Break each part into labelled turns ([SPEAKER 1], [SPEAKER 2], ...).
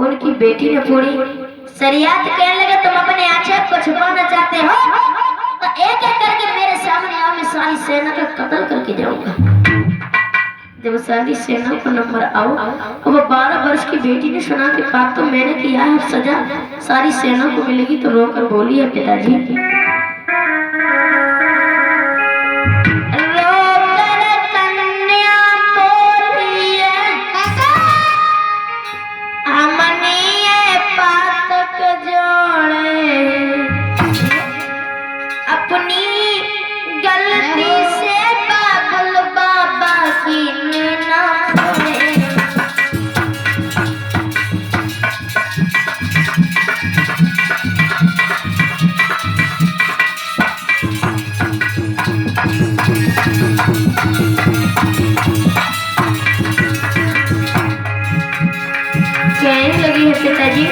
[SPEAKER 1] उनकी बेटी ने पूरी शरीयत कहने लगे तुम अपने आक्षेप को छुपाना चाहते हो तो एक एक करके मेरे सामने आओ, मैं सारी सेना का कत्ल करके जाऊंगा। जब सारी सेना को नंबर आओ, अब 12 वर्ष की बेटी ने सुना कि पाप तो मैंने किया है, सजा सारी सेना को मिलेगी, तो रोकर बोली है पिताजी कहने लगी है पिताजी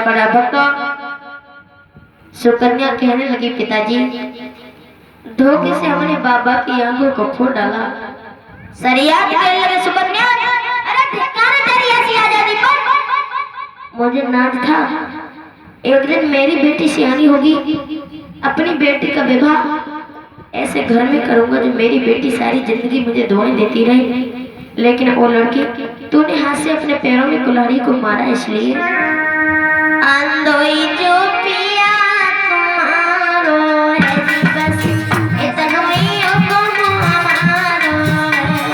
[SPEAKER 1] बड़ा भक्त सुकन्या कहने लगी पिताजी धोखे से हमने बाबा की आंखों को फोड़ डाला। शरीयत कहने लगे सुकन्या अरे धिक्कार है तेरी ऐसी आजादी पर। मुझे नाज था एक दिन मेरी बेटी सियानी होगी, अपनी बेटी का विवाह ऐसे घर में करूंगा जो मेरी बेटी सारी जिंदगी मुझे दुआएं देती रही। लेकिन वो लड़की तूने हाथ से अपने पैरों में कुल्हाड़ी को मारा, इसलिए अंधोई जो पिया तुम्हारो है बस इतना ही हमारो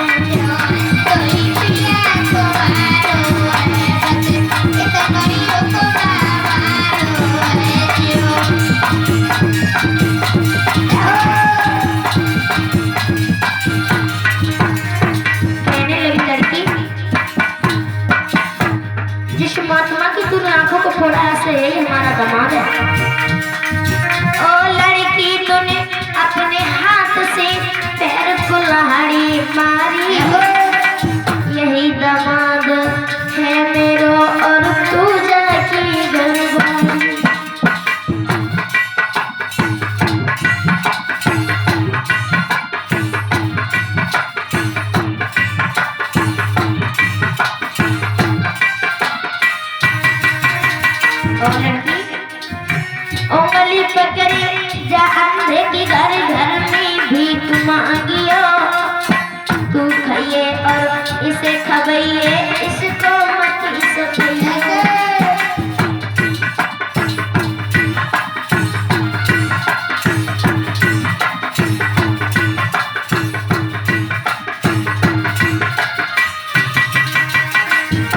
[SPEAKER 1] अंधोई पिया तुम्हारो है बस इतना ही कहने लगी लड़की जिस महात्मा की तूने आंखों को फोड़ा ऐसे यही हमारा दामाद है। ओ लड़की तूने अपने हाथ से पैर कुल्हाड़ी मारी हो, यही दामाद है मेरो और तू जाकी घरवाली। उंगली पकड़ी जा अंधे की घर घर में भीख मांगियो, तू खाइए और इसे खवाइए, इसको मत सताइए।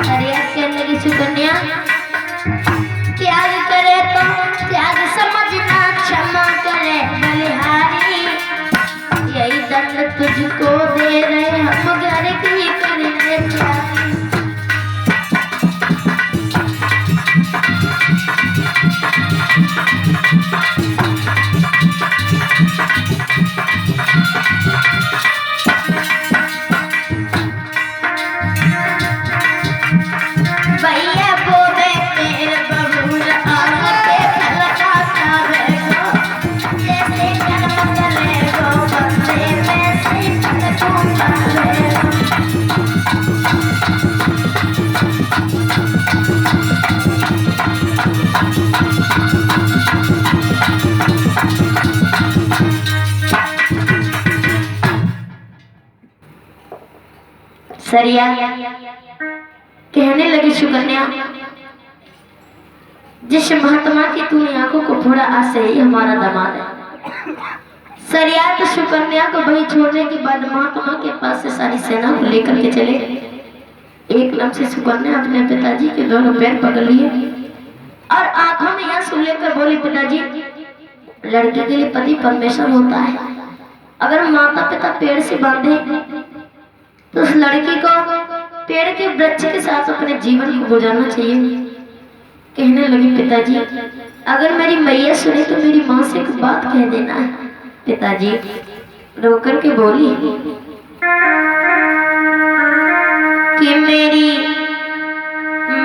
[SPEAKER 1] शरीयत कहने लगी सुकन्या त्याग करे तो त्याग समझना, क्षमा करे बलिहारी, यही दंड तुझको दे रहे हम घर की करेंगे प्यारी। भैया बोले तेरे बबूल आके फलका करेगो, जैसे कर्म करेगो बंदे वैसे फलको करेगो। शरीयत कहने लगी सुकन्या जिस महात्मा की तूने आंखों को फोड़ा आज से ही हमारा दामाद है। शरीयत सुकन्या को वही छोड़ने के बाद महात्मा के पास से सारी सेना को लेकर के चले। एक लम्हे से सुकन्या अपने पिताजी के दोनों पैर पकड़ लिए और आंखों में आंसू लेकर बोली पिताजी लड़की के लिए पति परमेश्वर होता है, अगर माता पिता पेड़ से बांधे तो उस लड़की को पेड़ के वृक्ष के साथ अपने जीवन को गुजारना चाहिए। कहने लगी पिताजी अगर मेरी मैया सुने तो मेरी माँ से एक बात कह देना है। पिताजी रो कर के बोली कि मेरी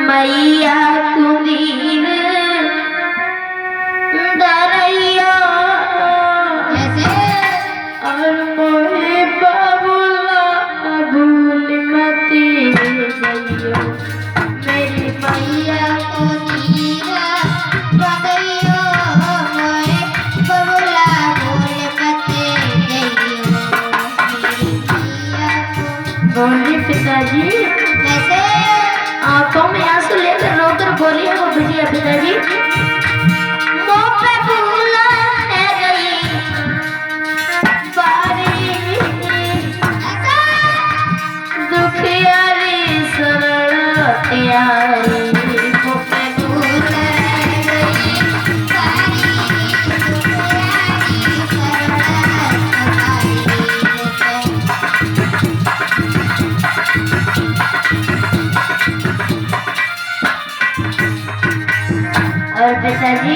[SPEAKER 1] मैया कुंदीर दरैया और मोहे बाबूला भूल मती जइयो मेरी मैया
[SPEAKER 2] नीरा बगैयो मोरे बबुला भूल मते जइयो मेरी मैया को।
[SPEAKER 1] बोली पिताजी
[SPEAKER 2] कैसे
[SPEAKER 1] आंखों में आंसू लेकर रोकर बोली वो बिटिया पिताजी मुँह पे भूला है गई बारी दुखियारी सरल त्यारी मुँह पे
[SPEAKER 2] भूल गई सारी
[SPEAKER 1] और पिताजी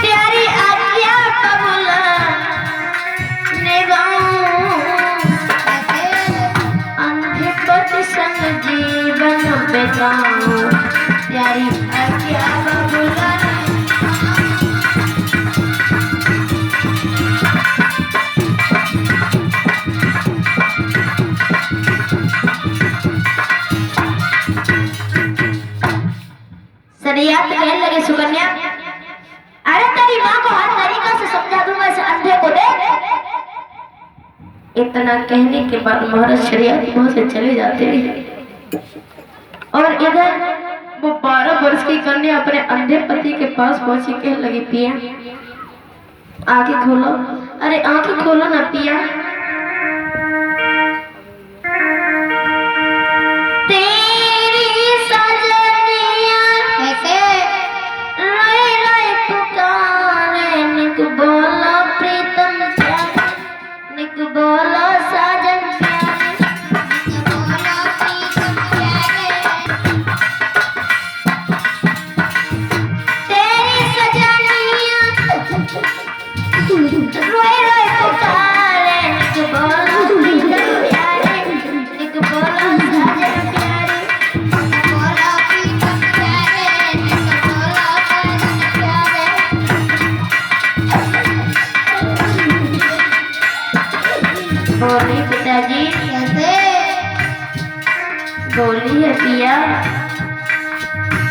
[SPEAKER 1] प्यारी आज्ञा कबूला निभाऊं अंधे पति संग जीवन बिताऊं प्यारी आज्ञा कबूला सरियात कहने लगे सुकन्या अरे तेरी माँ को हर तरीका से समझा दूंगा इस अंधे को दे। इतना कहने के बाद महाराज शरियात वहां से चले जाते हैं और इधर वो 12 वर्ष की कन्या अपने अंधे पति के पास पहुंची कहने लगी पिया आंखें खोलो। अरे आंखें खोलो ना पिया। बोला प्रीतम प्यारे निक बोला साजन प्यारे
[SPEAKER 2] बोला प्रीतम प्यारे
[SPEAKER 1] तेरी सजनिया रोए रोए पुकारे निक बोला प्रीतम प्यारे निक बोला साजन प्यारे
[SPEAKER 2] बोला प्रीतम प्यारे निक बोला साजन प्यारे।
[SPEAKER 1] बोली पिताजी
[SPEAKER 2] कैसे
[SPEAKER 1] बोली है पिया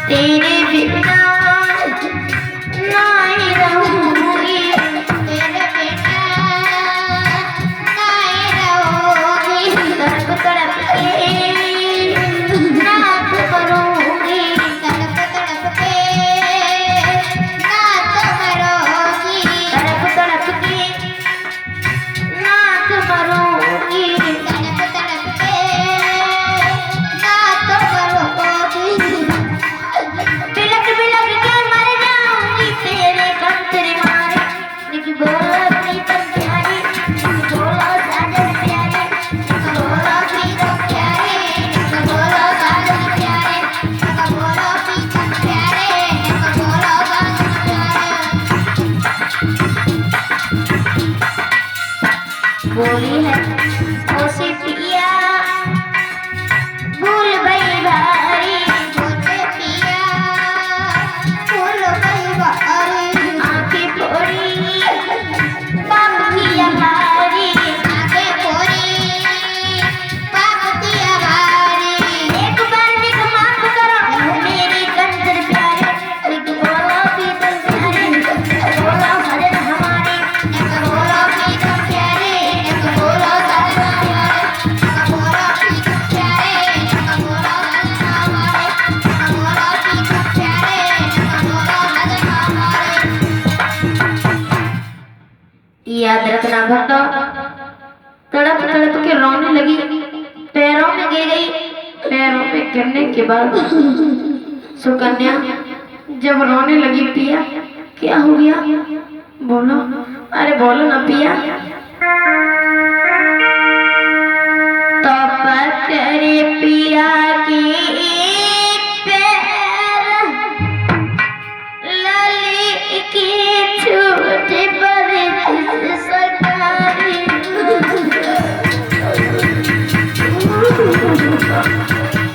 [SPEAKER 1] तेरे बिना नहीं रहूंगी
[SPEAKER 2] तेरे बिना नहीं रहोगी
[SPEAKER 1] तड़प तड़प के नाथ करूंगी
[SPEAKER 2] तड़प तड़प के नाच करोगी
[SPEAKER 1] तड़प तड़प के नाथ करूंगी
[SPEAKER 2] तड़प तड़प के नाच करोगी
[SPEAKER 1] बिलक बिलक के मर जाऊंगी तेरे कंतर मारे निक बोला प्रीतम प्यारी निक बोला साजन प्यारे
[SPEAKER 2] निक बोला प्रीतम प्यारे निक बोला साजन प्यारे निक बोला प्रीतम प्यारे निक बोला साजन प्यारे।
[SPEAKER 1] बोली है ओसी पिया भूल गई भारी
[SPEAKER 2] बोले पिया फूल गई बारी
[SPEAKER 1] आंखें फोड़ी बाप की हमारी
[SPEAKER 2] आगे पोरी पाप दिया भारी
[SPEAKER 1] एक बार निक माफ करो मेरी कंजर प्यारे निक बोला प्रीतम प्यारे निक बोला सजन हमारे
[SPEAKER 2] निक बोला प्रीतम प्यारे निक बोला साजन प्यारे निक बोला प्रीतम प्यारे निक बोला साजन हमारे निक बोला प्रीतम प्यारे निक बोला साजन हमारे।
[SPEAKER 1] याद रखना भक्तों तड़प तड़प के रोने लगी पैरों में गिर गई। पैरों में गिरने के बाद सुकन्या जब रोने लगी पिया क्या हो गया बोलो अरे बोलो ना पिया तो पर रे